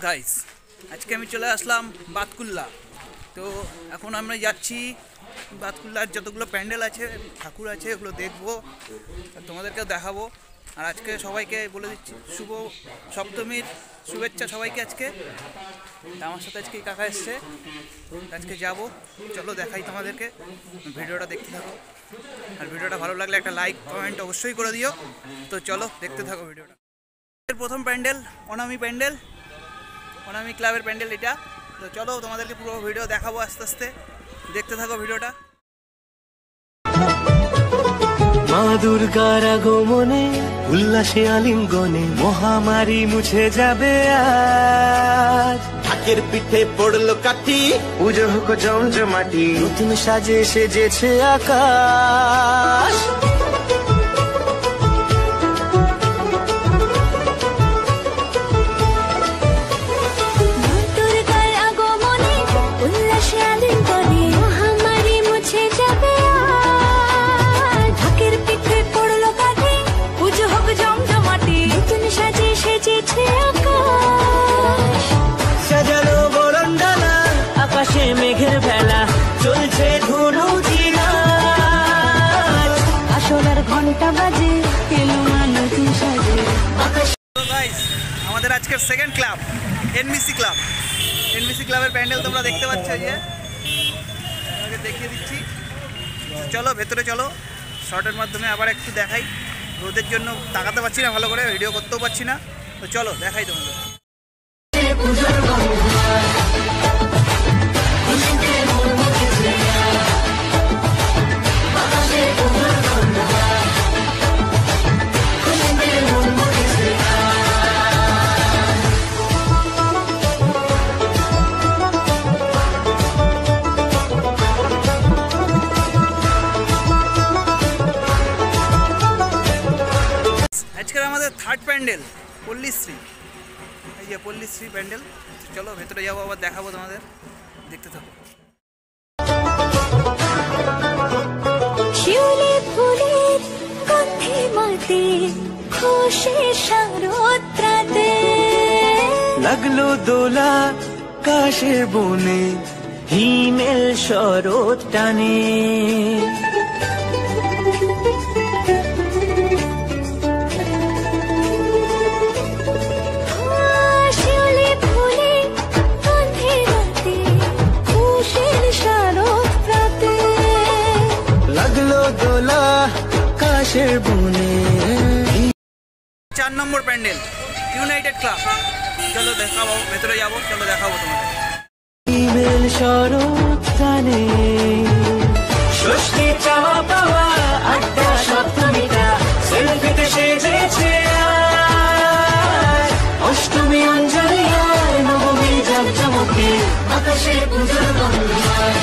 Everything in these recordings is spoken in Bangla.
গাইস, আজকে আমি চলে আসলাম বাতকুল্লা। তো এখন আমরা যাচ্ছি বাতকুল্লার যতগুলো প্যান্ডেল আছে, ঠাকুর আছে, ওগুলো দেখবো আর তোমাদেরকেও দেখাবো। আর আজকে সবাইকে বলে দিচ্ছি শুভ সপ্তমীর শুভেচ্ছা সবাইকে। আজকে আমার সাথে আজকে কাকা এসছে, আজকে যাব। চলো দেখাই তোমাদেরকে, ভিডিওটা দেখতে থাকো। আর ভিডিওটা ভালো লাগলে একটা লাইক কমেন্ট অবশ্যই করে দিও। তো চলো দেখতে থাকো ভিডিওটা। প্রথম প্যান্ডেল অনামি প্যান্ডেল, অনামি ক্লাবের প্যান্ডেল এটা। তো চলো তোমাদেরকে পুরো ভিডিও দেখাবো, আস্তে আস্তে দেখতে থাকো ভিডিওটা। মা দুর্গার আগমনে উল্লাসে আলিঙ্গনে মহামারী মুছে যাবে আজ। ঢাকের পিঠে পড়লো কাঠি, পুজো হোক জমজমাটি, নতুন সাজে সেজেছে আকাশ। সাজানো বরণডালা, আকাশে মেঘের ভেলা, চলছে ধুনু জিনাজ। আসলার ঘন্টা বাজে, এলো নতুন সাজে। তো গাইস, আমাদের আজকের second club NBC club. NBC ক্লাবের প্যান্ডেল তোমরা দেখতে পাচ্ছ, যে তোমাকে দেখিয়ে দিচ্ছি। চলো ভেতরে চলো, শর্টের মাধ্যমে আবার একটু দেখাই। রোদের জন্য তাকাতে পারছি না ভালো করে, ভিডিও করতেও পারছি না। তো চলো দেখাই তোমাদের। আজকের আমাদের থার্ড প্যান্ডেল পল্লীশ্রী, এই যে পল্লীশ্রী প্যান্ডেল। চলো ভেতরে যাবো, আবার দেখাবো তোমাদের, দেখতে থাকো। শিউলি ফুলের গন্ধে মাতে, খুশি শারদরাতে লাগলো দোলা কাশের বনে, হিমেল শরৎ টানে। দোলা কাশের বনে। 4 নম্বর প্যান্ডেল ইউনাইটেড ক্লাব। চলো দেখাবো, ভেতরে যাবো, চলো দেখাবো তোমাদের। হিমেল শরৎ টানে, ষষ্ঠী চাওয়া পাওয়া আড্ডা সপ্তমীটা, সেলফিতে সেজেছে আজ। অষ্টমী অঞ্জলি হয়, নবমী জাঁকজমকে, আকাশে পুজোর গন্ধ হয়।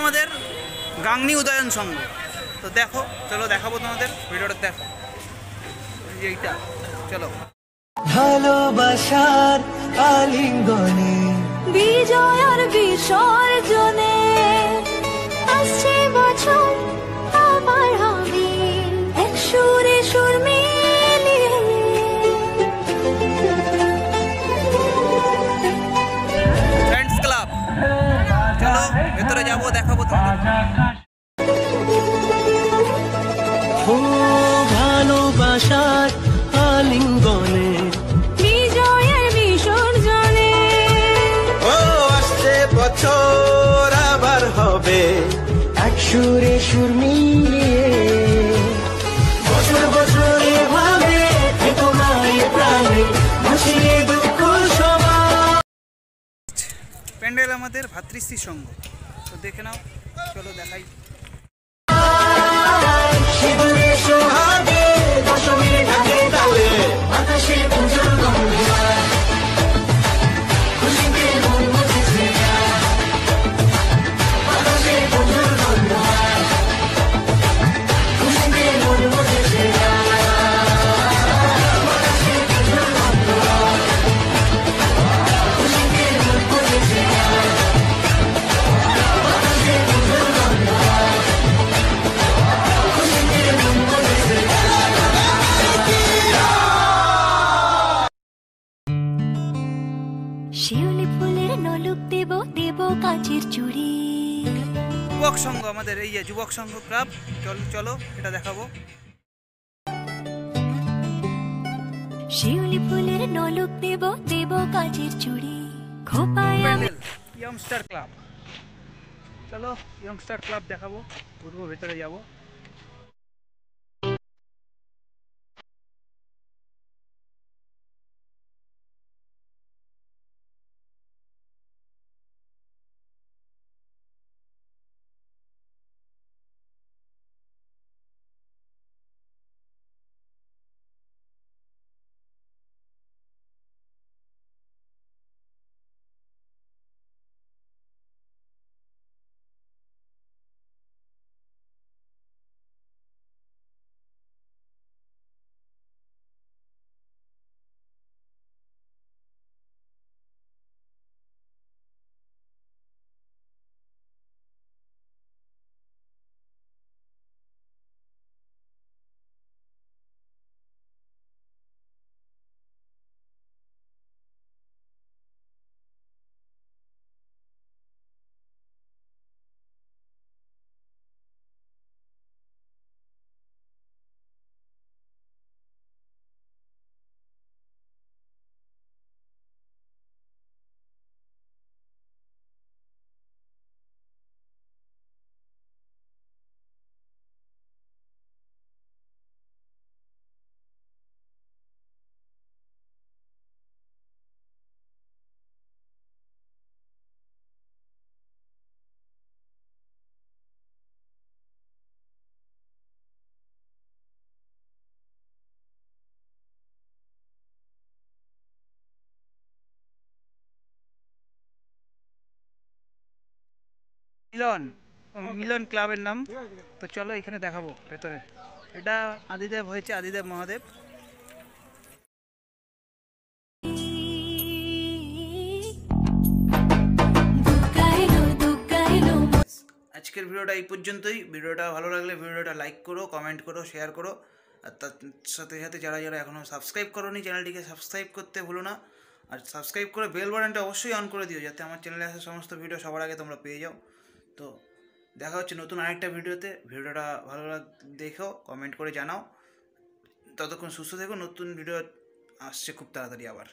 আমাদের গাংনী উদয়ন সংঘ। তো দেখো, চলো দেখাবো তোমাদের, ভিডিওটা দেখো এইটা। চলো ভালোবাসার আলিঙ্গনে, বিজয় আর বিসর্জনে আসছে বছর আবার হবে এক সুরে সুর মিলিয়ে। ফ্রেন্ডস ক্লাব, চলো ভেতরে যাবো, দেখাবো তোমাদের। ও ভালোবাসার আলিঙ্গনে, বিজয়ের বিসর্জনে ও আসছে বছর আবার হবে এক সুরে সুর মিলিয়ে। বছর বছর এভাবে থেকো মায়ের প্রাণে, ভাসিয়ে দুঃখ সমাজ। প্যান্ডেল আমাদের ভাতৃশ্রী সংঘ। তো দেখে নাও, চলো দেখাই। শিবুরে সোহাগে দশমী ঢাকে যুবক সংঘ, আমাদের এই যে যুবক সংঘ ক্লাব। চলো এটা দেখাবো। শিউলি ফুলের নলক দেব দেব কাচের চুড়ি খোপায় আমি প্যান্ডেল ইয়ংস্টার ক্লাব। চলো ইয়ংস্টার ক্লাব দেখাবো, ঘুরবো, ভেতরে যাবো। মিলন, মিলন ক্লাবের নাম। তো চলো এখানে দেখাবো ভেতরে। এটা আদিদেব হয়েছে, আদিদেব মহাদেব। আজকের ভিডিওটা এই পর্যন্তই। ভিডিওটা ভালো লাগলে ভিডিওটা লাইক করো, কমেন্ট করো, শেয়ার করো। আর তার সাথে সাথে যারা যারা এখনও সাবস্ক্রাইব করোনি চ্যানেলটিকে সাবস্ক্রাইব করতে ভুলো না। আর সাবস্ক্রাইব করে বেল বাটনটা অবশ্যই অন করে দিও, যাতে আমার চ্যানেলে আসা সমস্ত ভিডিও সবার আগে তোমরা পেয়ে যাও। তো দেখা হচ্ছে নতুন আরেকটা ভিডিওতে। ভিডিওটা ভালো দেখো, কমেন্ট করে জানাও। ততক্ষণ সুস্থ থেকো। নতুন ভিডিও আসছে খুব তাড়াতাড়ি আবার।